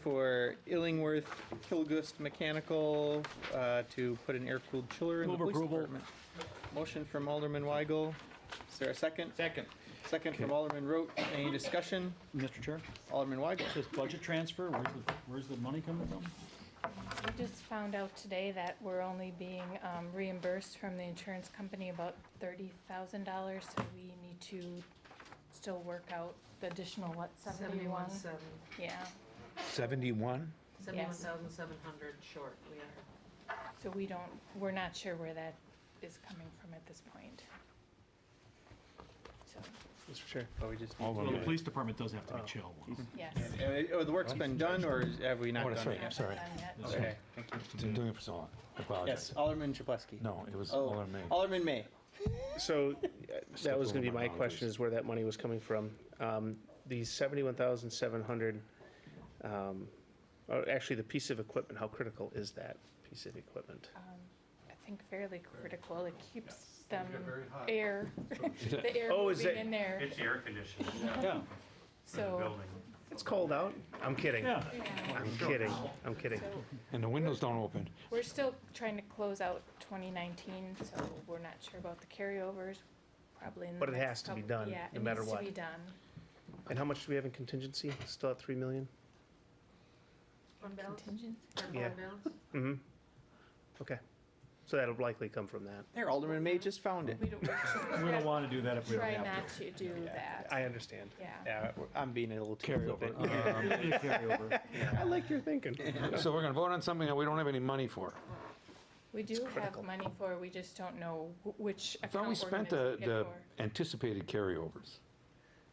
for Illingworth Kilgust Mechanical to put an air-cooled chiller in the police department. Motion from Alderman Weigel. Is there a second? Second. Second from Alderman Rote. Any discussion? Mr. Chair, Alderman Weigel. it says budget transfer, where's the money coming from? We just found out today that we're only being reimbursed from the insurance company about $30,000, so we need to still work out the additional, what, 71? 71,700. Yeah, 71? 71,700 short we are. so we're not sure where that is coming from at this point. So, Mr. Chair. Oh, we just. Hold on. Well, the police department does have to be chill. yes. The work's been done, or have we not Oh, done that's it right. yet? I'm sorry. Not done yet. Okay, thank you. Been doing it for so long. I apologize. Yes, Alderman Chaplesky. No, it was Oh, Alderman May. Alderman May. So that was going to be my Apologies. question, is where that money was coming from. The 71,700, actually the piece of equipment, how critical is that piece of equipment? I think fairly critical. It keeps them air, the air Oh, is moving it- in there. It's the air conditioning in Yeah, the So, building. It's cold out? I'm kidding. yeah. I'm kidding. I'm kidding. so And the windows don't open. we're still trying to close out 2019, so we're not sure about the carryovers. Probably in the But it next has to be couple- done, yeah, no matter It what. needs to be done. And how much do we have in contingency? Still at 3 million? Fund balance? Contingent. Or fund Yeah. balance? Mm-hmm. Okay. So that'll likely come from that. There, Alderman May just found it. We don't, We don't want to do that if we don't try have not to. to do that. I understand. Yeah. Yeah, I'm being a little too Carryover. flippant. Carryover. I like your thinking. So we're gonna vote on something that we don't have any money for. We do have critical. money for, we just don't know which I account thought we we're spent gonna the get for. anticipated carryovers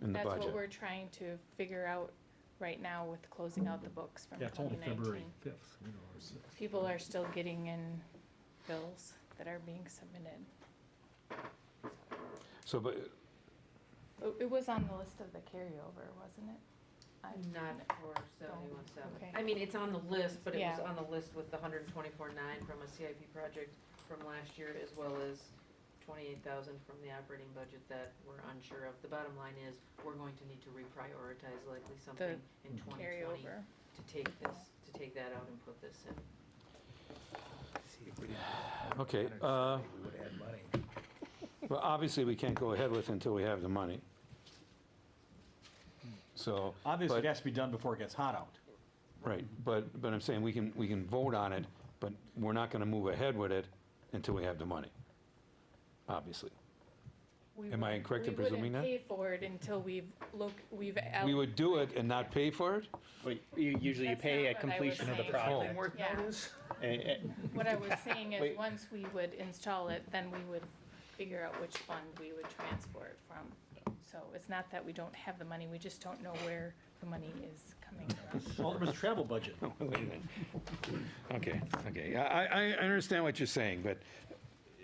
in the That's what budget. we're trying to figure out right now with closing out the books from Yeah, it's only February 2019. 5th. you know, or 6th. People are still getting in bills that are being submitted. So, but, It was on the list of the carryover, wasn't it? Not for 71,700. Okay. I mean, it's on the list, but it was Yeah. on the list with the 124,900 from a CIP project from last year, as well as 28,000 from the operating budget that we're unsure of. The bottom line is, we're going to need to reprioritize likely something in 2020 Carryover. to take that out and put this in. okay, well, obviously, we can't go ahead with it until we have the money. So. Obviously, it but- has to be done before it gets hot out. Right, but I'm saying we can vote on it, but we're not gonna move ahead with it until we have the money, obviously. Am I incorrect in presuming that? We wouldn't pay for it until we've We would do it and not pay for it? Wait, usually you That's pay not at what I was completion of the saying. project. Yeah. What I was saying is, Wait. once we would install it, then we would figure out which fund we would transfer it from. So it's not that we don't have the money, we just don't know where the money is coming from. Alderman's travel budget. Wait a minute. Okay, I understand what you're saying, but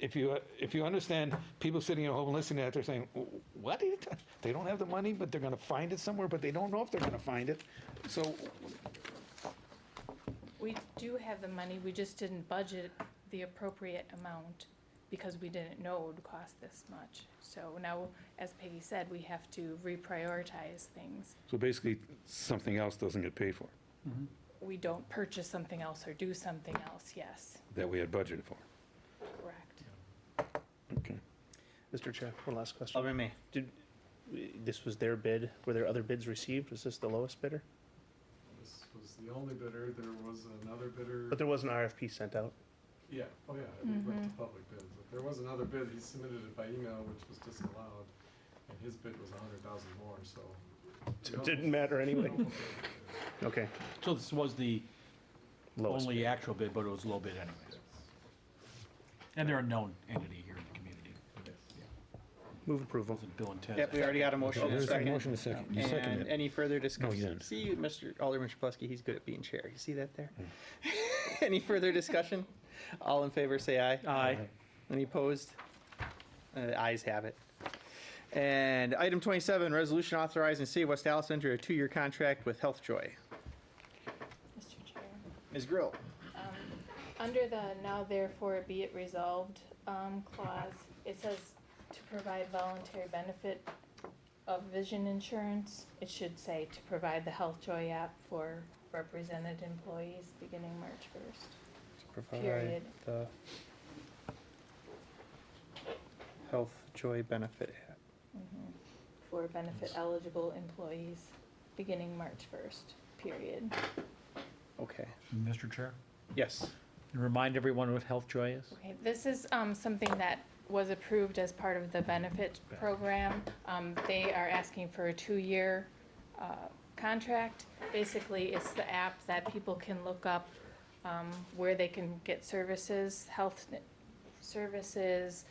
if you understand, people sitting at home listening to that, they're saying, what? They don't have the money, but they're gonna find it somewhere, but they don't know if they're gonna find it. So, We do have the money, we just didn't budget the appropriate amount because we didn't know it would cost this much. So now, as Peggy said, we have to reprioritize things. so basically, something else doesn't get paid for, We don't purchase something else or do something else, yes, that we had budgeted for. correct. Okay. Mr. Chair, one last question. Alderman May. This was their bid. Were there other bids received? Was this the lowest bidder? This was the only bidder. There was another bidder. But there was an RFP sent out. Yeah, oh yeah, it went to public bids. But there was another bid. He submitted it by email, which was disallowed. And his bid was 100,000 more, so. It didn't matter anyway. Okay, So this was the lowest. only actual bid, but it was low bid anyways. And they're a known entity here in the community. Move approval. Was it Bill and Ted? Yep, we already got a motion and a There's a second. motion and a second. You And seconded it. any further discussion? didn't. See, Mr. Alderman Chaplesky, he's good at being chair. You see that there? Any further discussion? All in favor, say aye. Aye. Any opposed? Ayes have it. And item 27, resolution authorizing City of West Allis to enter a 2-year contract with HealthJoy. Mr. Chair. Ms. Grill. Under the now therefore be it resolved clause, it says to provide voluntary benefit of vision insurance. It should say to provide the HealthJoy app for represented employees beginning March 1st. To provide Period. the Health Joy Benefit. For benefit eligible employees beginning March 1st, period. Okay, Mr. Chair, yes. remind everyone what Health Joy is? Okay, this is something that was approved as part of the benefit program. They are asking for a 2-year contract. Basically, it's the app that people can look up where they can get services, services,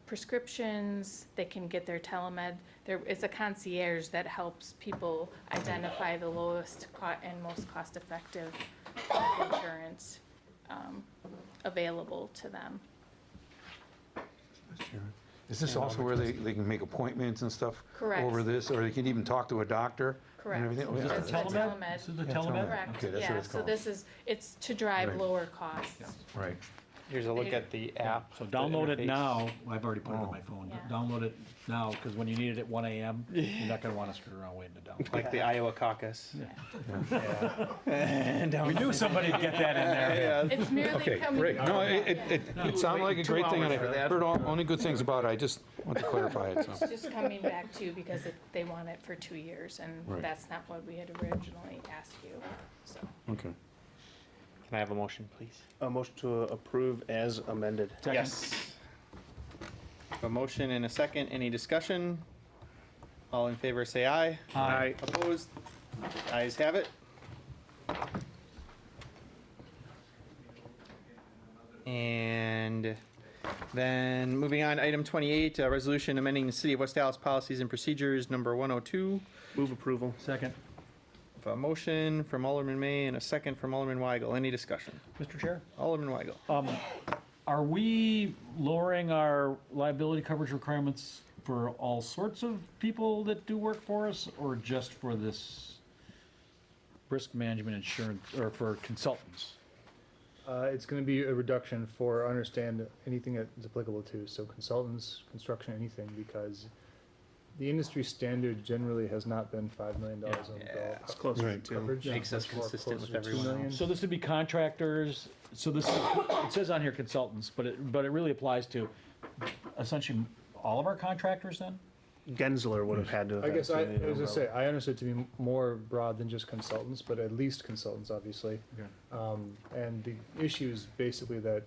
prescriptions, they can get their telemed. It's a concierge that helps people identify the lowest and most cost-effective insurance available to them. Is this also where they can make appointments and stuff? Correct. Over this, or they can even talk to a doctor? Correct. And everything? Oh, yeah. It's the telemed. This is the Yeah, telemed? Correct, Okay, that's what yeah, it's so called. this is, it's to drive Right. lower costs. Right. Here's a look at the app. So the download it interface. now. I've already put it on my Oh. phone. Yeah. Download it now, because when you need it at 1 AM, you're not gonna wanna screw around waiting to download. Like the Iowa caucus. Yeah. And We knew somebody'd get that in there. Yeah. It's merely Okay, coming. great. No, it sounded like a Two great thing, and hours for I that. heard only good things about it. I just want to clarify it, so. It's just coming back to you because they want it for 2 years, and Right. that's not what we had originally asked you, so. Okay. Can I have a motion, please? A motion to approve as amended. Second. Yes. A motion and a second. Any discussion? All in favor, say aye. Aye. Opposed? Ayes have it. And then moving on, item 28, resolution amending the City of West Dallas policies and procedures, number 102. Move approval. Second. A motion from Alderman May and a second from Alderman Weigel. Any discussion? Mr. Chair? Alderman Weigel. Are we lowering our liability coverage requirements for all sorts of people that do work for us, or just for this risk management insurance, or for consultants? It's gonna be a reduction for, understand, anything that is applicable to, so consultants, construction, anything, because the industry standard generally has not been $5 million on Yeah. It's closer Right. to. coverage. Makes us Much more consistent with closer to $2 everyone million. else. So this would be contractors, so this, it says on here consultants, but it really applies to essentially all of our contractors then? Gensler would have had to have. I guess had I, to be as I umbrella. say, I understood it to be more broad than just consultants, but at least consultants, obviously. Okay. And the issue is basically that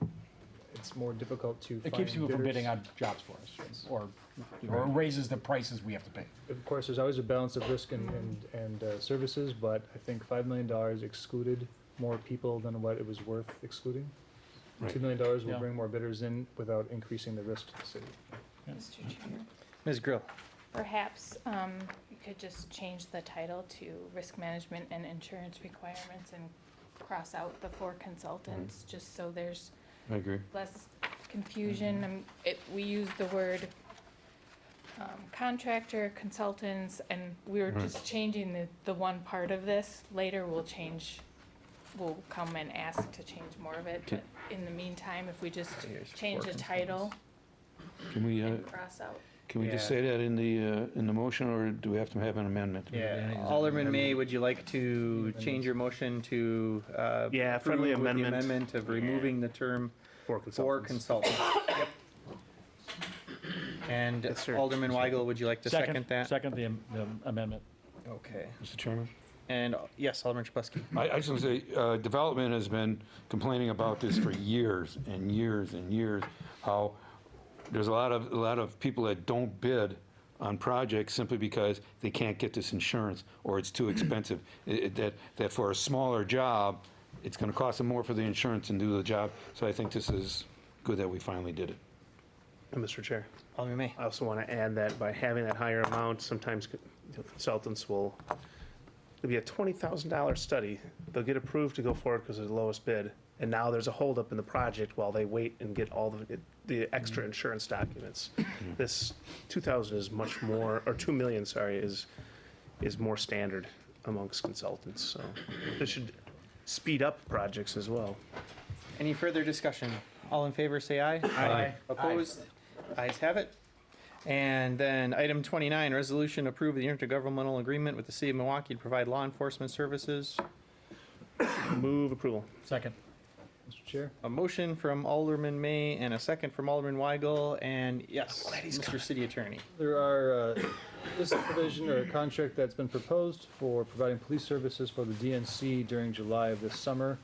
it's more difficult to It find keeps people from bidders. bidding on jobs for us, or raises the prices we have to pay. Of course, there's always a balance of risk and services, but I think $5 million excluded more people than what it was worth excluding. Right. $2 million Yeah. will bring more bidders in without increasing the risk to the city. Mr. Chair, Ms. Grill. perhaps you could just change the title to risk management and insurance requirements and cross out the 4 consultants, just so there's I agree. less confusion. We use the word contractor, consultants, and we were just changing the one part of this. Later, we'll come and ask to change more of it, but in the meantime, if we just Here's change 4 the title Can we, and cross out. can we just Yeah. say that in the motion, or do we have to have an amendment? Yeah, Alderman May, would you like to change your motion to Yeah, friendly approve with the amendment. amendment of removing the term For for consultants. consultants? Yep. And Yes, sir. Alderman Weigel, would you like to second that? Second the amendment. Okay. Mr. Chairman? And yes, Alderman Chabusky. I just want to say, development has been complaining about this for years and years and years, how there's a lot of people that don't bid on projects simply because they can't get this insurance, or it's too expensive. That for a smaller job, it's gonna cost them more for the insurance and do the job. So I think this is good that we finally did it. And Mr. Chair, Alderman May. I also want to add that by having that higher amount, sometimes consultants will, it'll be a $20,000 study. They'll get approved to go forward because of the lowest bid, and now there's a holdup in the project while they wait and get all the extra insurance documents. This 2,000 is much more, or 2 million, sorry, is more standard amongst consultants, so this should speed up projects as well. Any further discussion? All in favor, say aye. Aye. Opposed? Ayes have it. And then item 29, resolution approve the intergovernmental agreement with the city of Milwaukee to provide law enforcement services. Move approval. Second. Mr. Chair? A motion from Alderman May and a second from Alderman Weigel, and yes, Mr. City Attorney. There are, this is a provision or a contract that's been proposed for providing police services for the DNC during July of this summer.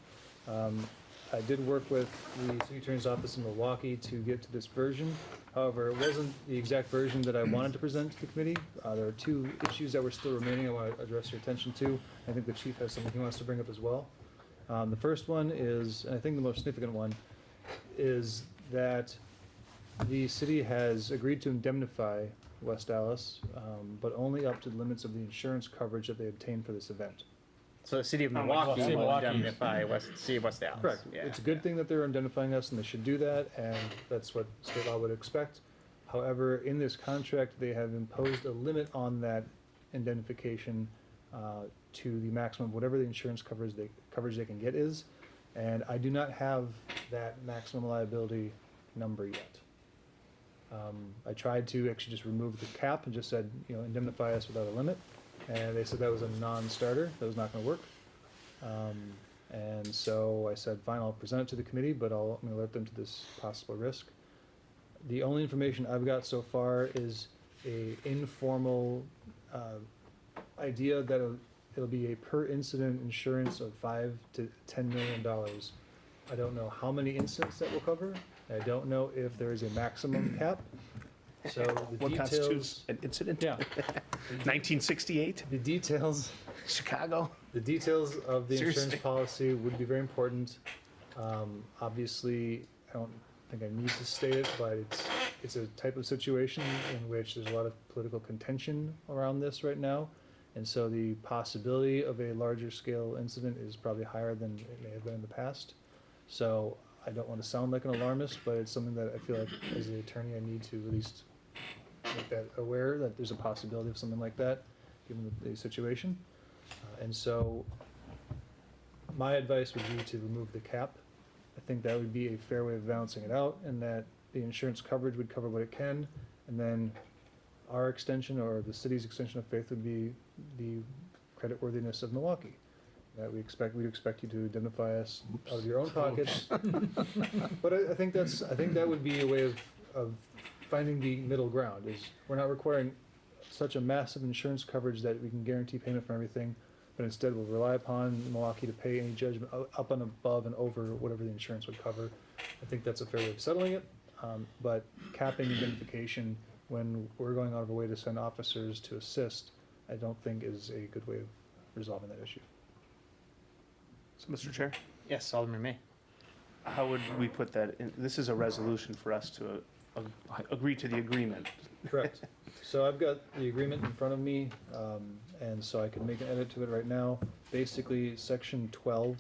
I did work with the City Attorney's Office in Milwaukee to get to this version. However, it wasn't the exact version that I wanted to present to the committee. There are two issues that were still remaining I want to address your attention to. I think the chief has something he wants to bring up as well. The first one is, and I think the most significant one, is that the city has agreed to indemnify West Allis, but only up to the limits of the insurance coverage that they obtained for this event. So the City of Oh, Milwaukee City of will Milwaukee. indemnify City of West Dallas. Correct. Yeah. It's a good thing that they're indemnifying us, and they should do that, and that's what state law would expect. However, in this contract, they have imposed a limit on that indemnification to the maximum, whatever the insurance coverage they can get is, and I do not have that maximum liability number yet. I tried to actually just remove the cap and just said, indemnify us without a limit, and they said that was a non-starter, that was not gonna work. And so I said, fine, I'll present it to the committee, but I'm gonna alert them to this possible risk. The only information I've got so far is a informal idea that it'll be a per incident insurance of $5 to $10 million. I don't know how many incidents that will cover. I don't know if there is a maximum cap. So the What constitutes details, an incident? Yeah. 1968, the details Chicago. The details of the Seriously? insurance policy would be very important. Obviously, I don't think I need to state it, but it's a type of situation in which there's a lot of political contention around this right now. And so the possibility of a larger scale incident is probably higher than it may have been in the past. So I don't want to sound like an alarmist, but it's something that I feel like as an attorney, I need to at least make that aware that there's a possibility of something like that, given the situation. And so my advice would be to remove the cap. I think that would be a fair way of balancing it out, and that the insurance coverage would cover what it can, and then our extension or the city's extension of faith would be the creditworthiness of Milwaukee. That we'd expect you to indemnify us out of your own pockets. But I think that would be a way of finding the middle ground, is we're not requiring such a massive insurance coverage that we can guarantee payment for everything, but instead we'll rely upon Milwaukee to pay any judgment up and above and over whatever the insurance would cover. I think that's a fair way of settling it, but capping indemnification when we're going out of our way to send officers to assist, I don't think is a good way of resolving that issue. So, Mr. Chair, Yes, Alderman May. how would we put that in? This is a resolution for us to agree to the agreement. Correct. So I've got the agreement in front of me, and so I can make an edit to it right now. Basically, section 12.1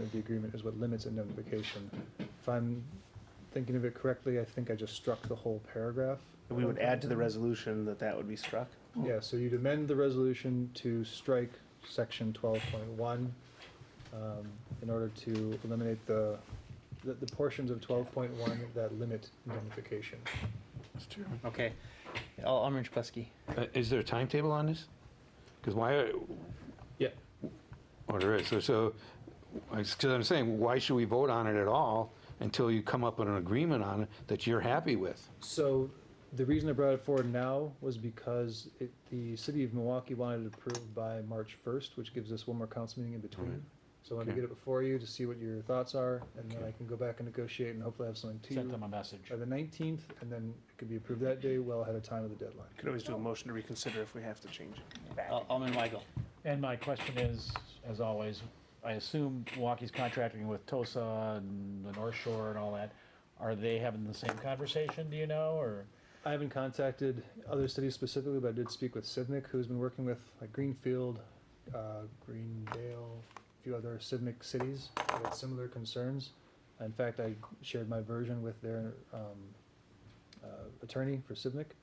of the agreement is what limits indemnification. If I'm thinking of it correctly, I think I just struck the whole paragraph. We would add to the resolution that would be struck. Yeah, so you'd amend the resolution to strike section 12.1 in order to eliminate the portions of 12.1 that limit indemnification. Okay. Alderman Chapleski. Is there a timetable on this? Because Yeah. oh, there is, so, because I'm saying, why should we vote on it at all until you come up with an agreement on it that you're happy with? So the reason I brought it forward now was because the city of Milwaukee wanted it approved by March 1st, which gives us one more council meeting in between. Alright. So I wanted to Okay. get it before you to see what your thoughts are, and then Okay. I can go back and negotiate and hopefully have something to Sent you them a message. by the 19th, and then it could be approved that day, well ahead of time of the deadline. Could always do a motion to reconsider if we have to change it. Alderman Weigel. And my question is, as always, I assume Milwaukee's contracting with TOSA and the North Shore and all that. Are they having the same conversation, do you know, or? I haven't contacted other cities specifically, but I did speak with Civic, who's been working with like Greenfield, Greendale, a few other Civic cities that had similar concerns. In fact, I shared my version with their attorney for Civic,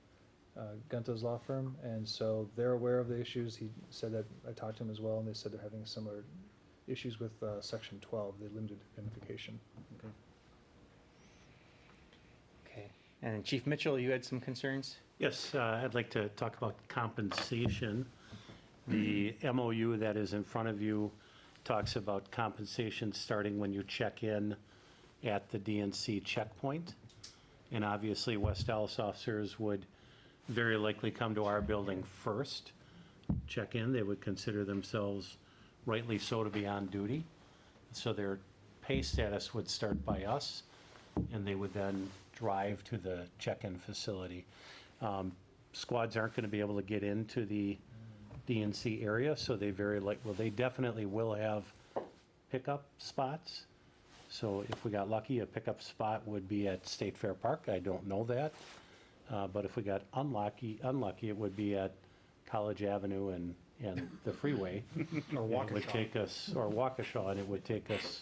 Gunta's law firm, and so they're aware of the issues. He said that I talked to him as well, and they said they're having similar issues with Section 12, the limited indemnification. Okay. And Chief Mitchell, you had some concerns? Yes, I'd like to talk about compensation. The MOU that is in front of you talks about compensation starting when you check in at the DNC checkpoint. And obviously, West Allis officers would very likely come to our building first, check in. They would consider themselves, rightly so, to be on duty. So their pay status would start by us, and they would then drive to the check-in facility. Squads aren't going to be able to get into the DNC area, so they they definitely will have pickup spots. So if we got lucky, a pickup spot would be at State Fair Park. I don't know that. But if we got unlucky, it would be at College Avenue and the freeway. Or It would take us, or Waukesha, and it would take us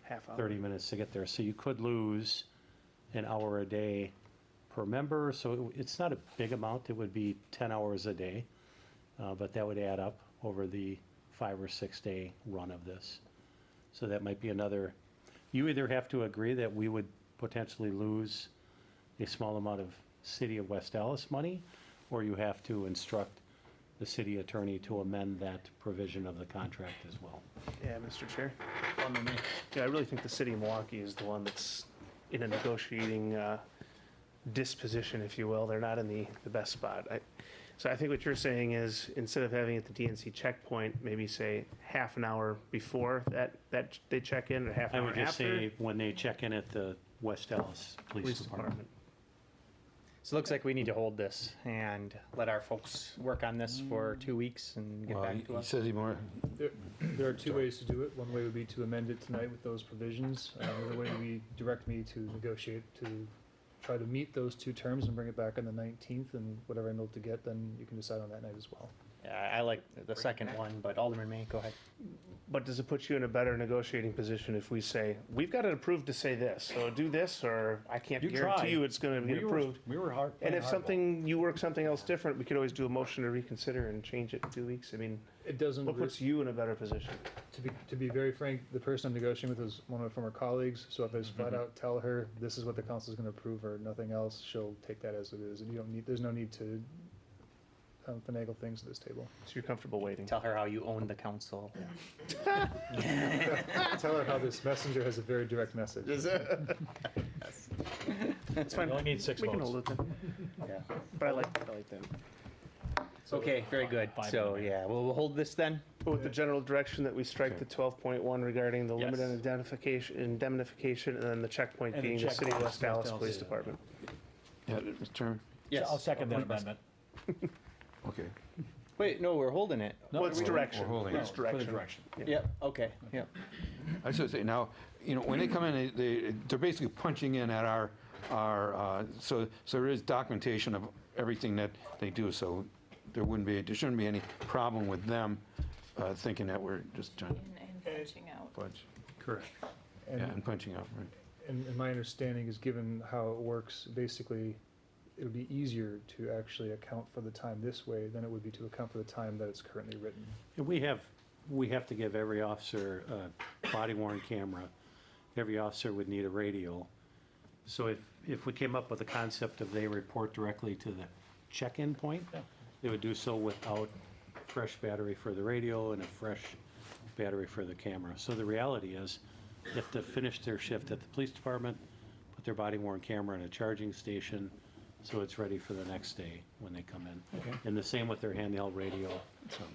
Half hour. 30 minutes to get there. So you could lose an hour a day per member. So it's not a big amount. It would be 10 hours a day. But that would add up over the 5 or 6 day run of this. So that might be another, you either have to agree that we would potentially lose a small amount of City of West Allis money, or you have to instruct the city attorney to amend that provision of the contract as well. Yeah, Mr. Chair. Yeah, I really think the city of Milwaukee is the one that's in a negotiating disposition, if you will. They're not in the best spot. So I think what you're saying is, instead of having it at the DNC checkpoint, maybe say half an hour before that they check in, or half I an hour would just after. say when they check in at the West Allis Police Department. So it looks like we need to hold this and let our folks work on this for 2 weeks and get Well, back to he us. says he more, There are two ways to do it. One way would be to amend it tonight with those provisions. Another way would be direct me to negotiate to try to meet those two terms and bring it back on the 19th, and whatever I'm able to get, then you can decide on that night as well. Yeah, I like the second one, but Alderman May, go ahead. But does it put you in a better negotiating position if we say, we've got it approved to say this, so do this, or I can't You guarantee tried. you it's gonna get approved? We were hard. And if playing hardball. something, you work something else different, we could always do a motion to reconsider and change it in 2 weeks. I mean, It doesn't, what puts you in a better position? to be very frank, the person I'm negotiating with is one of my former colleagues, so if I just flat out tell her, this is what the council is gonna approve or nothing else, she'll take that as it is, and you don't need, there's no need to finagle things at this table. So you're comfortable waiting? Tell her how you own the council. Tell her how this messenger has a very direct message. It's fine. You only need 6 We can votes. hold it then, Yeah. but I like that. Okay, very good. Five So, minutes. yeah, we'll hold this then. But with the general direction that we strike the 12.1 regarding the Yes. limited indemnification, and then the checkpoint And the being the City of checkpoint, West Dallas West Police Dallas, yeah. Department. yeah, Mr. Chairman, I'll second that amendment. okay. Wait, no, we're holding it. Well, it's direction. We're holding It's it. For the direction. direction. Yep, okay, yep. I should say, now, you know, when they come in, they're basically punching in at so there is documentation of everything that they do, so there shouldn't be any problem with them thinking that we're just trying to And punching out. punch. Correct. And, Yeah, and punching out, right. and my understanding is, given how it works, basically, it would be easier to actually account for the time this way than it would be to account for the time that it's currently written. And we have to give every officer a body worn camera. Every officer would need a radio. So if we came up with a concept of they report directly to the check-in point, they would do so without fresh battery for the radio and a fresh battery for the camera. So the reality is, they have to finish their shift at the police department, put their body worn camera in a charging station, so it's ready for the next day when they come in. Okay. And the same with their handheld radio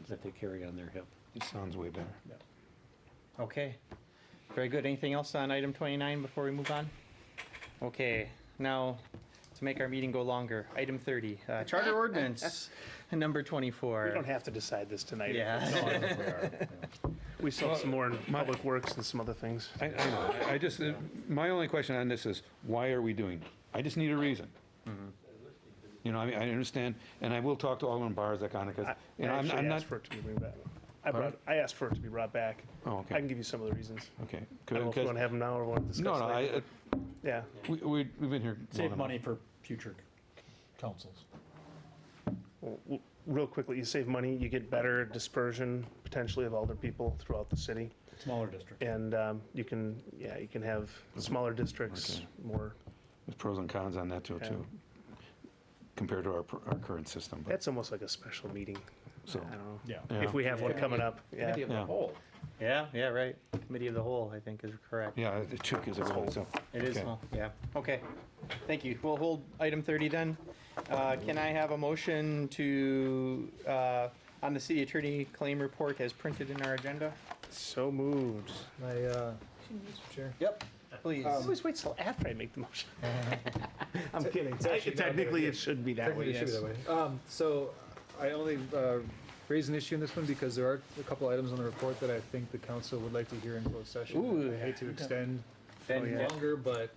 that they carry on their hip. It sounds way better. Okay, very good. Anything else on item 29 before we move on? Okay, now, to make our meeting go longer, item 30, charter ordinance, number 24. We don't have to decide this tonight. Yeah. We still have some more in Public Works and some other things. I know, I just, my only question on this is, why are we doing it? I just need a reason. You know, I mean, I understand, and I will talk to Alderman Barrs, that kind of, because, you know, I I'm actually not, asked for it to be brought back. Pardon? I asked for it to be brought back. oh, I okay, can give you some of the reasons. okay. I don't know if you want to have them now or want to discuss No, no, later. Yeah. we've been here. long Save enough. money for future councils. Well, real quickly, you save money, you get better dispersion potentially of older people throughout the city. Smaller district. And you can have smaller districts, Okay. more, There's pros and cons on that too, Yeah. compared to our current system. But that's almost like a special meeting. So, I don't know. Yeah. yeah. If we have one coming up, yeah. Yeah. Yeah, right. Committee of the whole, I think, is correct. Yeah, the chick is a whole, so. It is, okay. well, yeah, okay. Thank you. We'll hold item 30 then. Can I have a motion to, on the city attorney claim report as printed in our agenda? So moved. Mr. Chair. Yep, please. I always wait till after I make the motion. I'm kidding. actually not Technically, very it should be that way, Technically, it should be yes. that way. So I only raised an issue in this one because there are a couple items on the report that I think the council would like to hear in closed session. Ooh. I hate to extend Then, yes. longer, but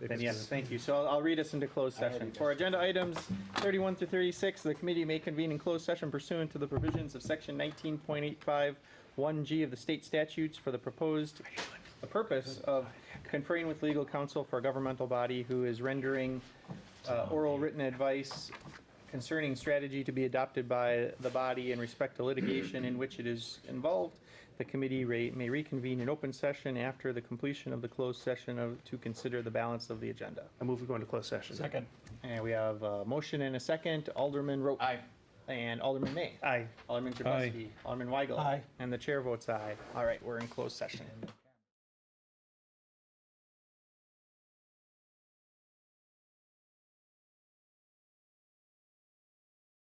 if Then it's yes, thank you. So I'll read us into closed session. For agenda items 31 through 36, the committee may convene in closed session pursuant to the provisions of section 19.85 1G of the state statutes for the purpose of conferring with legal counsel for a governmental body who is rendering oral written advice concerning strategy to be adopted by the body in respect to litigation in which it is involved. The committee may reconvene in open session after the completion of the closed session to consider the balance of the agenda. I move we go into closed session. Second. And we have a motion and a second. Alderman Rope. Aye. And Alderman May. Aye. Alderman Trabuzzi. Alderman Weigel. Aye. And the chair votes aye. All right, we're in closed session.